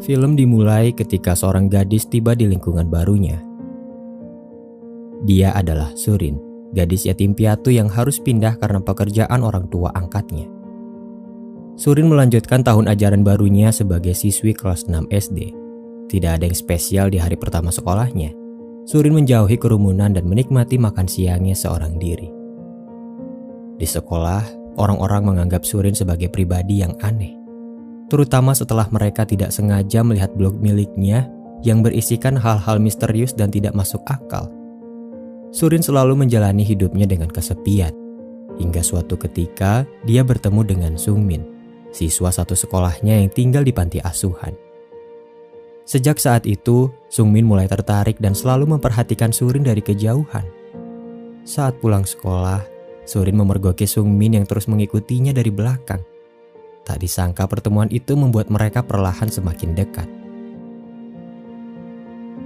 Film dimulai ketika seorang gadis tiba di lingkungan barunya. Dia adalah Surin, gadis yatim piatu yang harus pindah karena pekerjaan orang tua angkatnya. Surin melanjutkan tahun ajaran barunya sebagai siswi kelas 6 SD. Tidak ada yang spesial di hari pertama sekolahnya. Surin menjauhi kerumunan dan menikmati makan siangnya seorang diri. Di sekolah, orang-orang menganggap Surin sebagai pribadi yang aneh. Terutama setelah mereka tidak sengaja melihat blog miliknya yang berisikan hal-hal misterius dan tidak masuk akal. Surin selalu menjalani hidupnya dengan kesepian, hingga suatu ketika dia bertemu dengan Sungmin, siswa satu sekolahnya yang tinggal di panti asuhan. Sejak saat itu, Sungmin mulai tertarik dan selalu memperhatikan Surin dari kejauhan. Saat pulang sekolah, Surin memergoki Sungmin yang terus mengikutinya dari belakang. Tak disangka pertemuan itu membuat mereka perlahan semakin dekat.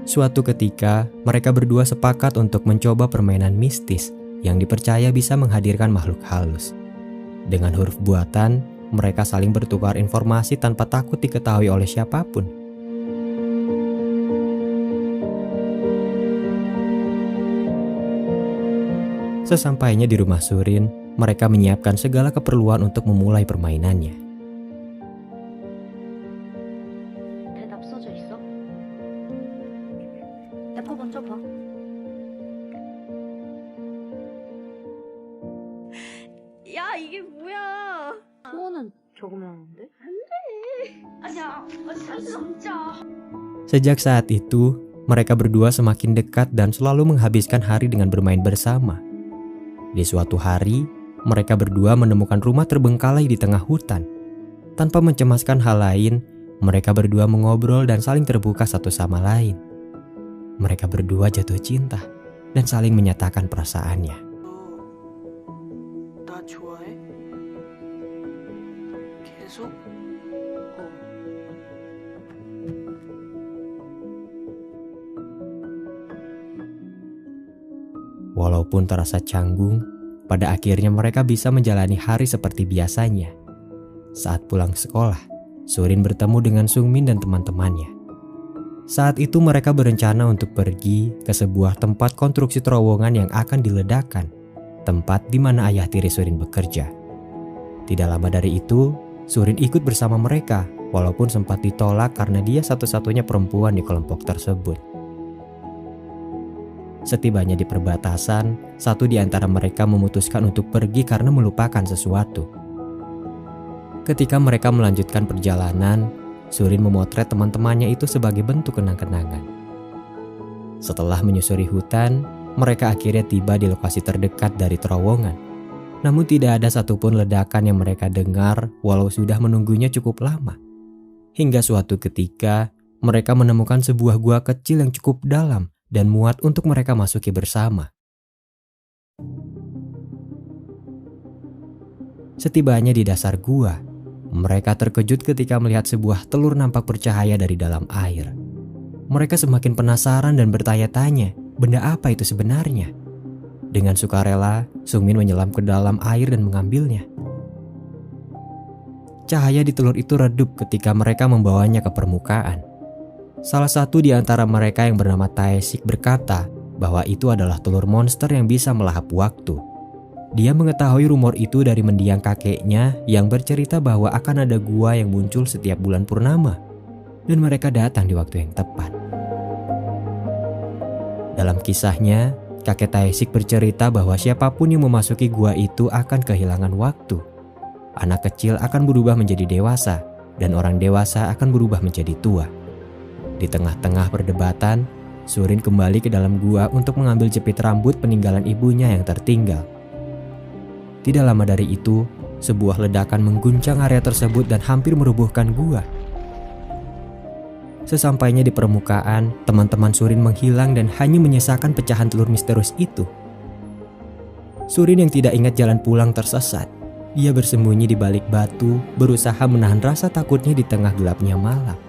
Suatu ketika, mereka berdua sepakat untuk mencoba permainan mistis yang dipercaya bisa menghadirkan makhluk halus. Dengan huruf buatan, mereka saling bertukar informasi tanpa takut diketahui oleh siapapun. Sesampainya di rumah Surin, mereka menyiapkan segala keperluan untuk memulai permainannya. 야, 이게 뭐야? 소원은 적으면 안 돼? 안 돼. 아니야, 진짜. Sejak saat itu, mereka berdua semakin dekat dan selalu menghabiskan hari dengan bermain bersama. Di suatu hari, mereka berdua menemukan rumah terbengkalai di tengah hutan. Tanpa mencemaskan hal lain, mereka berdua mengobrol dan saling terbuka satu sama lain. Mereka berdua jatuh cinta dan saling menyatakan perasaannya. Walaupun terasa canggung, pada akhirnya mereka bisa menjalani hari seperti biasanya. Saat pulang sekolah, Surin bertemu dengan Sungmin dan teman-temannya. Saat itu mereka berencana untuk pergi ke sebuah tempat konstruksi terowongan yang akan diledakkan, tempat di mana ayah tiri Surin bekerja. Tidak lama dari itu, Surin ikut bersama mereka, walaupun sempat ditolak karena dia satu-satunya perempuan di kelompok tersebut. Setibanya di perbatasan, satu di antara mereka memutuskan untuk pergi karena melupakan sesuatu. Ketika mereka melanjutkan perjalanan, Surin memotret teman-temannya itu sebagai bentuk kenang-kenangan. Setelah menyusuri hutan, mereka akhirnya tiba di lokasi terdekat dari terowongan. Namun tidak ada satupun ledakan yang mereka dengar walau sudah menunggunya cukup lama. Hingga suatu ketika, mereka menemukan sebuah gua kecil yang cukup dalam dan muat untuk mereka masuki bersama. Setibanya di dasar gua, mereka terkejut ketika melihat sebuah telur nampak bercahaya dari dalam air. Mereka semakin penasaran dan bertanya-tanya, benda apa itu sebenarnya? Dengan sukarela, Sungmin menyelam ke dalam air dan mengambilnya. Cahaya di telur itu redup ketika mereka membawanya ke permukaan. Salah satu di antara mereka yang bernama Taesik berkata bahwa itu adalah telur monster yang bisa melahap waktu. Dia mengetahui rumor itu dari mendiang kakeknya yang bercerita bahwa akan ada gua yang muncul setiap bulan purnama, dan mereka datang di waktu yang tepat. Dalam kisahnya, kakek Taesik bercerita bahwa siapapun yang memasuki gua itu akan kehilangan waktu. Anak kecil akan berubah menjadi dewasa, dan orang dewasa akan berubah menjadi tua. Di tengah-tengah perdebatan, Surin kembali ke dalam gua untuk mengambil jepit rambut peninggalan ibunya yang tertinggal. Tidak lama dari itu, sebuah ledakan mengguncang area tersebut dan hampir merubuhkan gua. Sesampainya di permukaan, teman-teman Surin menghilang dan hanya menyisakan pecahan telur misterius itu. Surin yang tidak ingat jalan pulang tersesat. Dia bersembunyi di balik batu, berusaha menahan rasa takutnya di tengah gelapnya malam.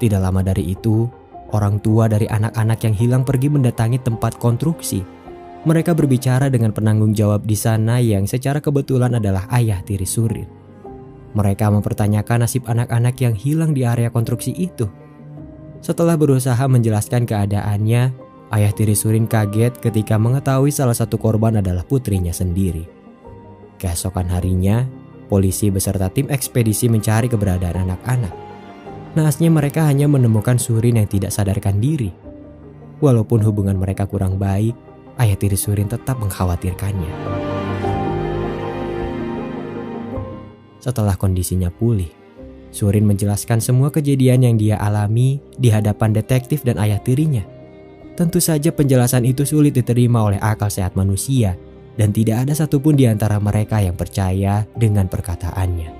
Tidak lama dari itu, orang tua dari anak-anak yang hilang pergi mendatangi tempat konstruksi. Mereka berbicara dengan penanggung jawab di sana yang secara kebetulan adalah ayah tiri Surin. Mereka mempertanyakan nasib anak-anak yang hilang di area konstruksi itu. Setelah berusaha menjelaskan keadaannya, ayah tiri Surin kaget ketika mengetahui salah satu korban adalah putrinya sendiri. Keesokan harinya, polisi beserta tim ekspedisi mencari keberadaan anak-anak. Naasnya mereka hanya menemukan Surin yang tidak sadarkan diri. Walaupun hubungan mereka kurang baik, ayah tiri Surin tetap mengkhawatirkannya. Setelah kondisinya pulih, Surin menjelaskan semua kejadian yang dia alami di hadapan detektif dan ayah tirinya. Tentu saja penjelasan itu sulit diterima oleh akal sehat manusia dan tidak ada satupun di antara mereka yang percaya dengan perkataannya.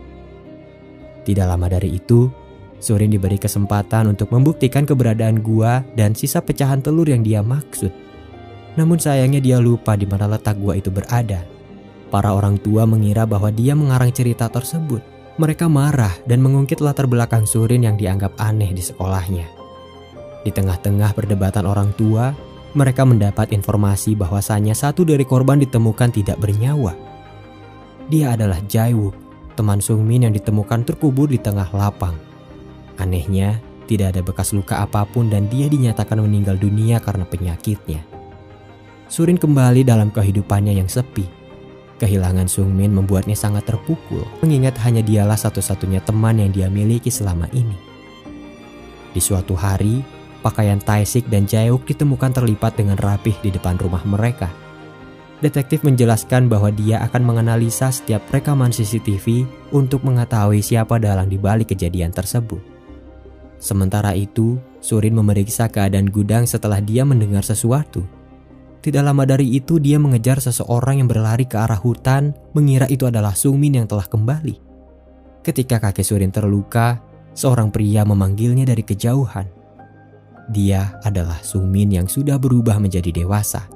Tidak lama dari itu, Surin diberi kesempatan untuk membuktikan keberadaan gua dan sisa pecahan telur yang dia maksud. Namun sayangnya dia lupa di mana letak gua itu berada. Para orang tua mengira bahwa dia mengarang cerita tersebut. Mereka marah dan mengungkit latar belakang Surin yang dianggap aneh di sekolahnya. Di tengah-tengah perdebatan orang tua, mereka mendapat informasi bahwasannya satu dari korban ditemukan tidak bernyawa. Dia adalah Jae-wook, teman Sungmin yang ditemukan terkubur di tengah lapang. Anehnya, tidak ada bekas luka apapun dan dia dinyatakan meninggal dunia karena penyakitnya. Surin kembali dalam kehidupannya yang sepi. Kehilangan Sungmin membuatnya sangat terpukul, mengingat hanya dialah satu-satunya teman yang dia miliki selama ini. Di suatu hari, pakaian Tae-sik dan Jae-wook ditemukan terlipat dengan rapih di depan rumah mereka. Detektif menjelaskan bahwa dia akan menganalisa setiap rekaman CCTV untuk mengetahui siapa dalang di balik kejadian tersebut. Sementara itu, Surin memeriksa keadaan gudang setelah dia mendengar sesuatu. Tidak lama dari itu dia mengejar seseorang yang berlari ke arah hutan, mengira itu adalah Sungmin yang telah kembali. Ketika kakek Surin terluka, seorang pria memanggilnya dari kejauhan. Dia adalah Sungmin yang sudah berubah menjadi dewasa.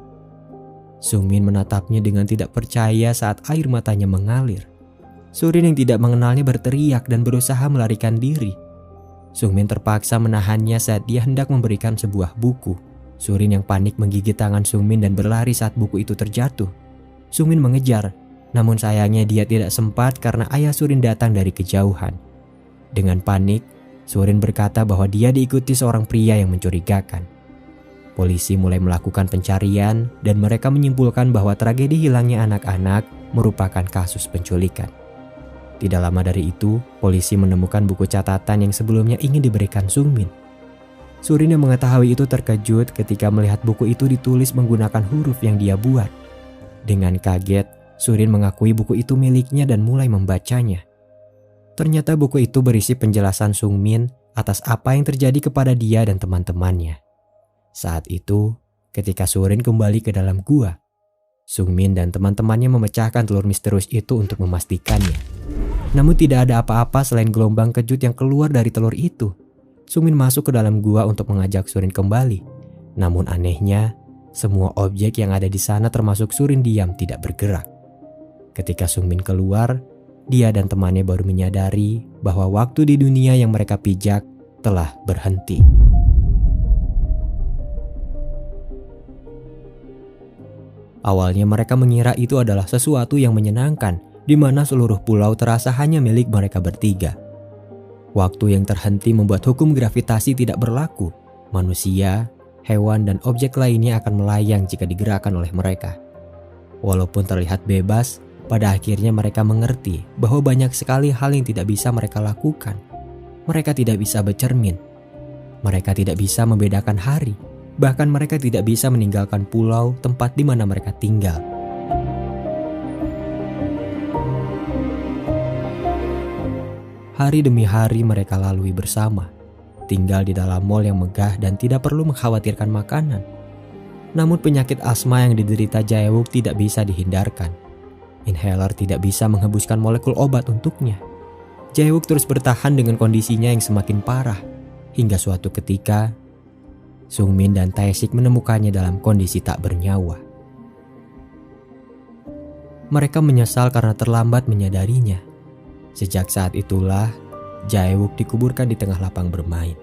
Sungmin menatapnya dengan tidak percaya saat air matanya mengalir. Surin yang tidak mengenalnya berteriak dan berusaha melarikan diri. Sungmin terpaksa menahannya saat dia hendak memberikan sebuah buku. Surin yang panik menggigit tangan Sungmin dan berlari saat buku itu terjatuh. Sungmin mengejar, namun sayangnya dia tidak sempat karena ayah Surin datang dari kejauhan. Dengan panik, Surin berkata bahwa dia diikuti seorang pria yang mencurigakan. Polisi mulai melakukan pencarian dan mereka menyimpulkan bahwa tragedi hilangnya anak-anak merupakan kasus penculikan. Tidak lama dari itu, polisi menemukan buku catatan yang sebelumnya ingin diberikan Sungmin. Surin yang mengetahui itu terkejut ketika melihat buku itu ditulis menggunakan huruf yang dia buat. Dengan kaget, Surin mengakui buku itu miliknya dan mulai membacanya. Ternyata buku itu berisi penjelasan Sungmin atas apa yang terjadi kepada dia dan teman-temannya. Saat itu, ketika Surin kembali ke dalam gua, Sungmin dan teman-temannya memecahkan telur misterius itu untuk memastikannya. Namun tidak ada apa-apa selain gelombang kejut yang keluar dari telur itu. Sungmin masuk ke dalam gua untuk mengajak Surin kembali. Namun anehnya, semua objek yang ada di sana termasuk Surin diam tidak bergerak. Ketika Sungmin keluar, dia dan temannya baru menyadari bahwa waktu di dunia yang mereka pijak telah berhenti. Awalnya mereka mengira itu adalah sesuatu yang menyenangkan, di mana seluruh pulau terasa hanya milik mereka bertiga. Waktu yang terhenti membuat hukum gravitasi tidak berlaku. Manusia, hewan, dan objek lainnya akan melayang jika digerakkan oleh mereka. Walaupun terlihat bebas, pada akhirnya mereka mengerti bahwa banyak sekali hal yang tidak bisa mereka lakukan. Mereka tidak bisa bercermin. Mereka tidak bisa membedakan hari. Bahkan mereka tidak bisa meninggalkan pulau tempat di mana mereka tinggal. Hari demi hari mereka lalui bersama, tinggal di dalam mal yang megah dan tidak perlu mengkhawatirkan makanan. Namun penyakit asma yang diderita Jae-wook tidak bisa dihindarkan. Inhaler tidak bisa menghembuskan molekul obat untuknya. Jae-wook terus bertahan dengan kondisinya yang semakin parah. Hingga suatu ketika, Sung-min dan Tae-sik menemukannya dalam kondisi tak bernyawa. Mereka menyesal karena terlambat menyadarinya. Sejak saat itulah, Jae-wook dikuburkan di tengah lapang bermain.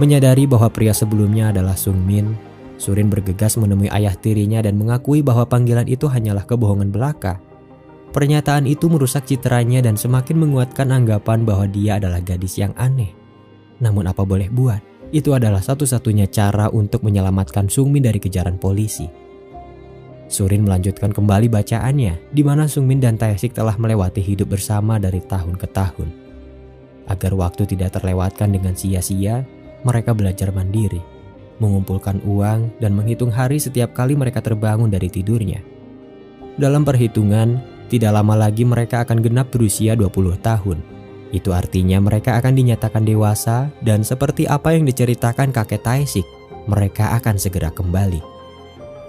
Menyadari bahwa pria sebelumnya adalah Sung-min, Surin bergegas menemui ayah tirinya dan mengakui bahwa panggilan itu hanyalah kebohongan belaka. Pernyataan itu merusak citranya dan semakin menguatkan anggapan bahwa dia adalah gadis yang aneh. Namun apa boleh buat, itu adalah satu-satunya cara untuk menyelamatkan Sung-min dari kejaran polisi. Surin melanjutkan kembali bacaannya, di mana Sung-min dan Tae-sik telah melewati hidup bersama dari tahun ke tahun. Agar waktu tidak terlewatkan dengan sia-sia, mereka belajar mandiri, mengumpulkan uang dan menghitung hari setiap kali mereka terbangun dari tidurnya. Dalam perhitungan, tidak lama lagi mereka akan genap berusia 20 tahun. Itu artinya mereka akan dinyatakan dewasa dan seperti apa yang diceritakan kakek Tae-sik, mereka akan segera kembali.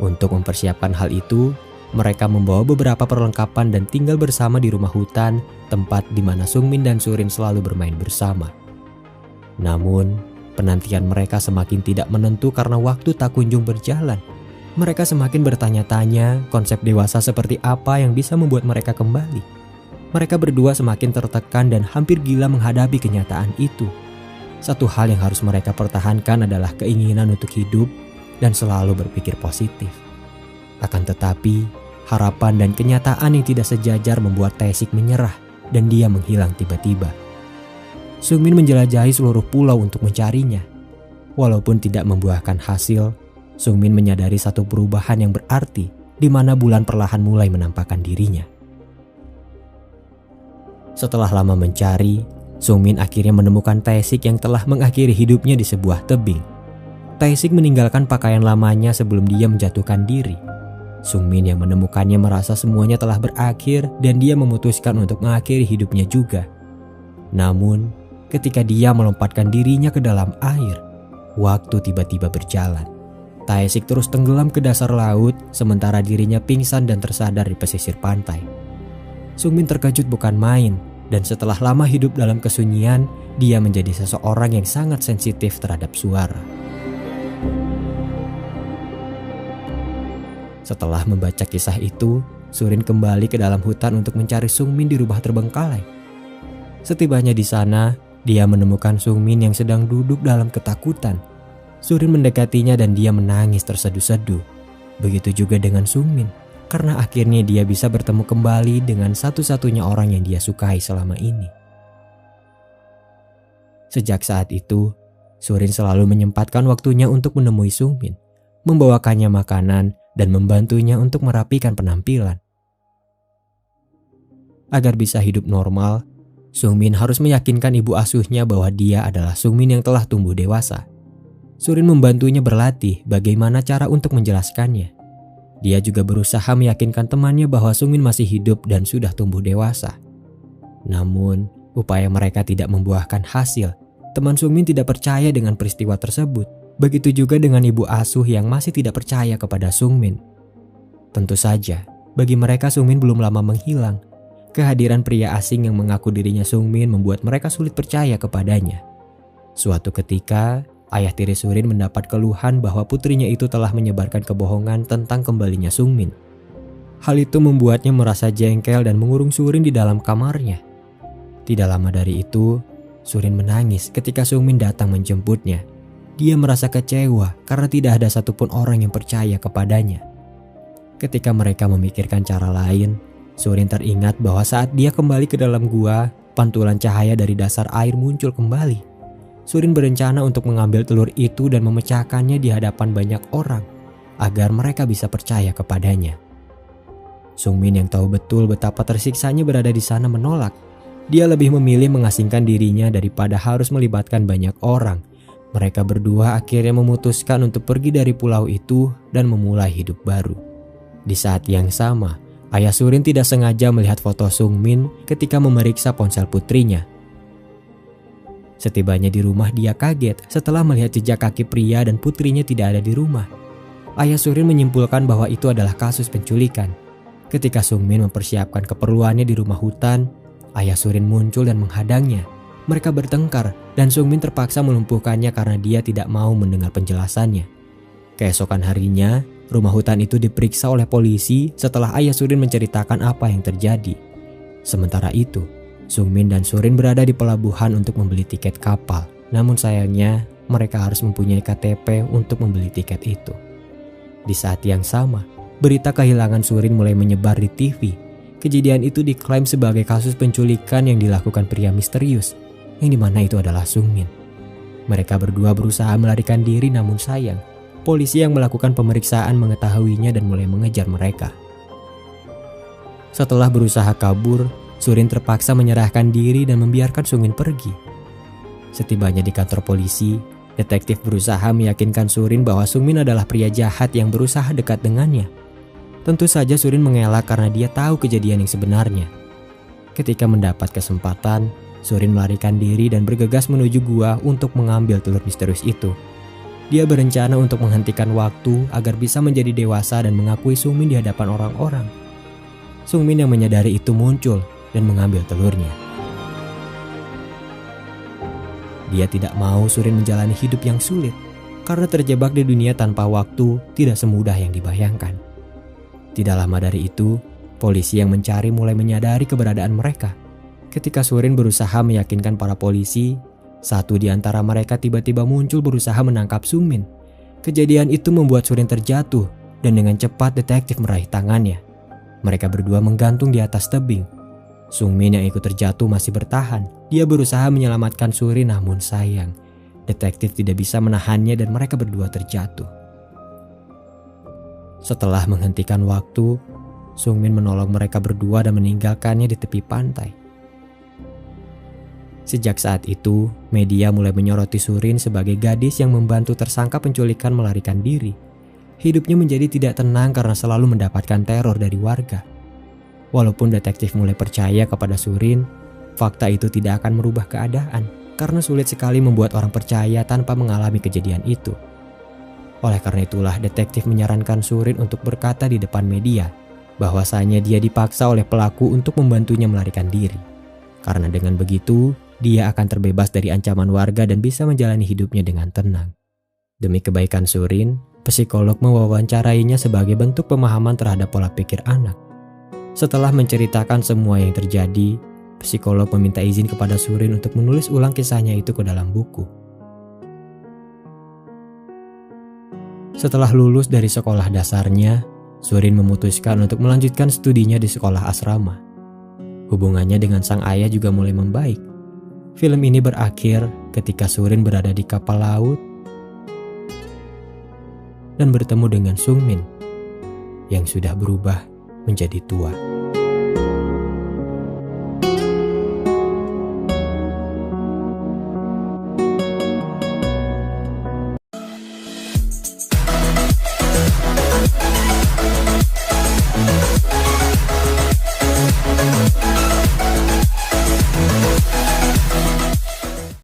Untuk mempersiapkan hal itu, mereka membawa beberapa perlengkapan dan tinggal bersama di rumah hutan, tempat di mana Sung-min dan Surin selalu bermain bersama. Namun, penantian mereka semakin tidak menentu karena waktu tak kunjung berjalan. Mereka semakin bertanya-tanya konsep dewasa seperti apa yang bisa membuat mereka kembali. Mereka berdua semakin tertekan dan hampir gila menghadapi kenyataan itu. Satu hal yang harus mereka pertahankan adalah keinginan untuk hidup dan selalu berpikir positif. Akan tetapi, harapan dan kenyataan yang tidak sejajar membuat Tae-sik menyerah dan dia menghilang tiba-tiba. Sung-min menjelajahi seluruh pulau untuk mencarinya. Walaupun tidak membuahkan hasil, Sung-min menyadari satu perubahan yang berarti di mana bulan perlahan mulai menampakkan dirinya. Setelah lama mencari, Sung-min akhirnya menemukan Tae-sik yang telah mengakhiri hidupnya di sebuah tebing. Tae-sik meninggalkan pakaian lamanya sebelum dia menjatuhkan diri. Sung-min yang menemukannya merasa semuanya telah berakhir dan dia memutuskan untuk mengakhiri hidupnya juga. Namun, ketika dia melompatkan dirinya ke dalam air, waktu tiba-tiba berjalan. Tae-sik terus tenggelam ke dasar laut, sementara dirinya pingsan dan tersadar di pesisir pantai. Sung-min terkejut bukan main, dan setelah lama hidup dalam kesunyian, dia menjadi seseorang yang sangat sensitif terhadap suara. Setelah membaca kisah itu, Surin kembali ke dalam hutan untuk mencari Sung-min di rumah terbengkalai. Setibanya di sana, dia menemukan Sung-min yang sedang duduk dalam ketakutan. Surin mendekatinya dan dia menangis terseduh-seduh. Begitu juga dengan Sung-min, karena akhirnya dia bisa bertemu kembali dengan satu-satunya orang yang dia sukai selama ini. Sejak saat itu, Surin selalu menyempatkan waktunya untuk menemui Sung-min, membawakannya makanan, dan membantunya untuk merapikan penampilan. Agar bisa hidup normal, Sung-min harus meyakinkan ibu asuhnya bahwa dia adalah Sung-min yang telah tumbuh dewasa. Surin membantunya berlatih bagaimana cara untuk menjelaskannya. Dia juga berusaha meyakinkan temannya bahwa Sung-min masih hidup dan sudah tumbuh dewasa. Namun, upaya mereka tidak membuahkan hasil. Teman Sung-min tidak percaya dengan peristiwa tersebut. Begitu juga dengan ibu asuh yang masih tidak percaya kepada Sung-min. Tentu saja, bagi mereka Sung-min belum lama menghilang. Kehadiran pria asing yang mengaku dirinya Sung-min membuat mereka sulit percaya kepadanya. Suatu ketika, ayah tiri Surin mendapat keluhan bahwa putrinya itu telah menyebarkan kebohongan tentang kembalinya Sung-min. Hal itu membuatnya merasa jengkel dan mengurung Surin di dalam kamarnya. Tidak lama dari itu, Surin menangis ketika Sung-min datang menjemputnya. Dia merasa kecewa karena tidak ada satupun orang yang percaya kepadanya. Ketika mereka memikirkan cara lain, Surin teringat bahwa saat dia kembali ke dalam gua, pantulan cahaya dari dasar air muncul kembali. Surin berencana untuk mengambil telur itu dan memecahkannya di hadapan banyak orang, agar mereka bisa percaya kepadanya. Sung-min yang tahu betul betapa tersiksanya berada di sana menolak. Dia lebih memilih mengasingkan dirinya daripada harus melibatkan banyak orang. Mereka berdua akhirnya memutuskan untuk pergi dari pulau itu dan memulai hidup baru. Di saat yang sama, ayah Surin tidak sengaja melihat foto Sung-min ketika memeriksa ponsel putrinya. Setibanya di rumah dia kaget setelah melihat jejak kaki pria dan putrinya tidak ada di rumah. Ayah Surin menyimpulkan bahwa itu adalah kasus penculikan. Ketika Sungmin mempersiapkan keperluannya di rumah hutan, ayah Surin muncul dan menghadangnya. Mereka bertengkar dan Sungmin terpaksa melumpuhkannya karena dia tidak mau mendengar penjelasannya. Keesokan harinya, rumah hutan itu diperiksa oleh polisi setelah ayah Surin menceritakan apa yang terjadi. Sementara itu, Sungmin dan Surin berada di pelabuhan untuk membeli tiket kapal. Namun sayangnya, mereka harus mempunyai KTP untuk membeli tiket itu. Di saat yang sama, berita kehilangan Surin mulai menyebar di TV. Kejadian itu diklaim sebagai kasus penculikan yang dilakukan pria misterius, yang dimana itu adalah Sungmin. Mereka berdua berusaha melarikan diri, namun sayang, polisi yang melakukan pemeriksaan mengetahuinya dan mulai mengejar mereka. Setelah berusaha kabur, Surin terpaksa menyerahkan diri dan membiarkan Sungmin pergi. Setibanya di kantor polisi, detektif berusaha meyakinkan Surin bahwa Sungmin adalah pria jahat yang berusaha dekat dengannya. Tentu saja Surin mengelak karena dia tahu kejadian yang sebenarnya. Ketika mendapat kesempatan, Surin melarikan diri dan bergegas menuju gua untuk mengambil telur misterius itu. Dia berencana untuk menghentikan waktu agar bisa menjadi dewasa dan mengakui Sungmin di hadapan orang-orang. Sungmin yang menyadari itu muncul dan mengambil telurnya. Dia tidak mau Surin menjalani hidup yang sulit karena terjebak di dunia tanpa waktu tidak semudah yang dibayangkan. Tidak lama dari itu, polisi yang mencari mulai menyadari keberadaan mereka. Ketika Surin berusaha meyakinkan para polisi, satu di antara mereka tiba-tiba muncul berusaha menangkap Sungmin. Kejadian itu membuat Surin terjatuh dan dengan cepat detektif meraih tangannya. Mereka berdua menggantung di atas tebing. Sungmin yang ikut terjatuh masih bertahan. Dia berusaha menyelamatkan Surin, namun sayang, detektif tidak bisa menahannya dan mereka berdua terjatuh. Setelah menghentikan waktu, Sungmin menolong mereka berdua dan meninggalkannya di tepi pantai. Sejak saat itu, media mulai menyoroti Surin sebagai gadis yang membantu tersangka penculikan melarikan diri. Hidupnya menjadi tidak tenang karena selalu mendapatkan teror dari warga. Walaupun detektif mulai percaya kepada Surin, fakta itu tidak akan merubah keadaan karena sulit sekali membuat orang percaya tanpa mengalami kejadian itu. Oleh karena itulah detektif menyarankan Surin untuk berkata di depan media bahwasanya dia dipaksa oleh pelaku untuk membantunya melarikan diri. Karena dengan begitu, dia akan terbebas dari ancaman warga dan bisa menjalani hidupnya dengan tenang. Demi kebaikan Surin, psikolog mewawancarainya sebagai bentuk pemahaman terhadap pola pikir anak. Setelah menceritakan semua yang terjadi, psikolog meminta izin kepada Surin untuk menulis ulang kisahnya itu ke dalam buku. Setelah lulus dari sekolah dasarnya, Surin memutuskan untuk melanjutkan studinya di sekolah asrama. Hubungannya dengan sang ayah juga mulai membaik. Film ini berakhir ketika Surin berada di kapal laut dan bertemu dengan Sungmin yang sudah berubah menjadi tua.